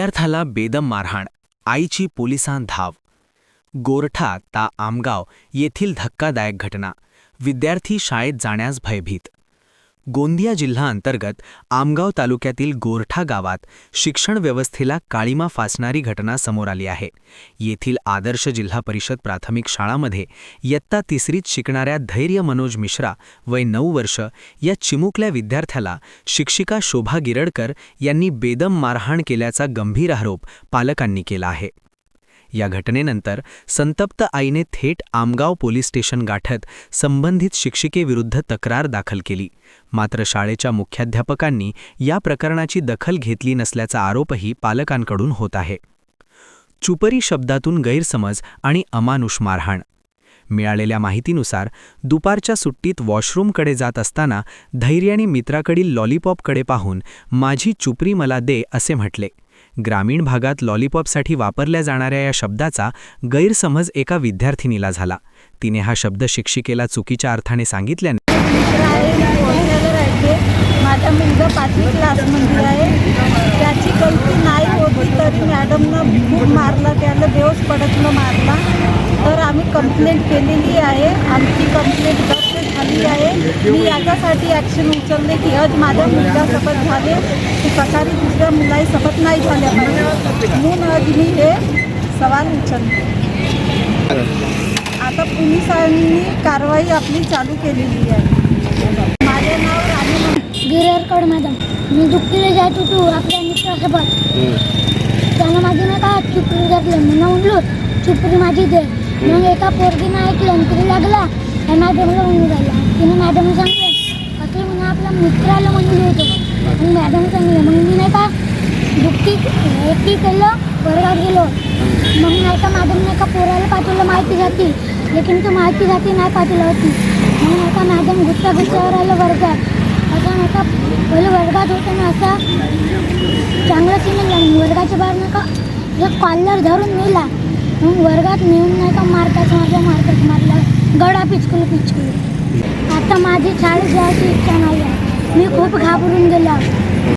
विद्यार्थ्याला बेदम मारहाण, आईची पोलिसांत धाव. गोरठा ता आमगाव येथील धक्कादायक घटना. विद्यार्थी शाळेत जाण्यास भयभीत. गोंदिया जिल्हा अंतर्गत आमगाव तालुक्यातील गोरठा गावात शिक्षण व्यवस्थेला काळिमा फासणारी घटना समोर आली आहे. येथील आदर्श जिल्हा परिषद प्राथमिक शाळामध्ये इयत्ता तिसरीत शिकणाऱ्या धैर्य मनोज मिश्रा वय 9 वर्ष या चिमुकल्या विद्यार्थ्याला शिक्षिका शोभा गिरडकर यांनी बेदम मारहाण केल्याचा गंभीर आरोप पालकांनी केला आहे. या घटनेनंतर संतप्त आईने थेट आमगाव पोलीस स्टेशन गाठत संबंधित शिक्षिकेविरुद्ध तक्रार दाखल केली. मात्र शाळेच्या मुख्याध्यापकांनी या प्रकरणाची दखल घेतली नसल्याचा आरोपही पालकांकडून होत आहे. चुपरी शब्दातून गैरसमज आणि अमानुष मारहाण. मिळालेल्या माहितीनुसार दुपारच्या सुट्टीत वॉशरूमकडे जात असताना धैर्याने मित्राकडील लॉलीपॉपकडे पाहून माझी चुपरी मला दे असे म्हटले. ग्रामीण भागात लॉलीपॉपसाठी वापरल्या जाणाऱ्या या शब्दाचा गैरसमज एका विद्यार्थिनीला झाला. तिने हा शब्द शिक्षिकेला चुकीच्या अर्थाने सांगितल्याने माझा मुलगा 5वी क्लासमध्ये आहे. त्याची गलती नाही होती तरी मॅडमनं खूप मारला, त्याला बेहोश पडतलं मारला. तर आम्ही कंप्लेंट केलेली आहे. आमची कंप्लेंट दर्ज झाली आहे. मी याच्यासाठी ॲक्शन उचलले की आज माझ्या मुलगासोबत झाले की सकाळी दुसऱ्या मुलासोबत नाही झाल्या पाहिजे म्हणून आज मी हे सवाल उचलले. आता पोलिसांनी कारवाई आपली चालू केलेली आहे. माझे नाव राणी गिरडकर मॅडम. मी दुःखीला जात होतो आपल्या मित्रासोबत. त्यानं माझी नाही का चुपरी घातलं. मी म्हणलो चुपरी माझी दे. मग एका पोरगीनं ऐकलं तरी लागला त्या मॅडमला म्हणून राहिला. तिने मॅडम सांगलं असं म्हणून आपल्या मित्राला म्हणलं होतं आणि मॅडम सांगलं. मग मी नाही का दुःखी एकटी केलं, वर्गात गेलो. मग नाही का मॅडम नाही का पोराला पाठवलं माहितीसाठी, लेकिन तो माहितीसाठी नाही पाठवलं होती. मग नाही का मॅडम गुस्सावर आलं वर्गात. असं नाही का पहिलं वर्गात होतं ना असा चांगलं केलं. वर्गाच्या बाहेर नाही का एक कॉलर धरून नेला. मग वर्गात नेऊन नाही का मारताच मारला गडा पिचकून. आता माझी शाळेत जायची इच्छा नाही आहे. मी खूप घाबरून गेलो.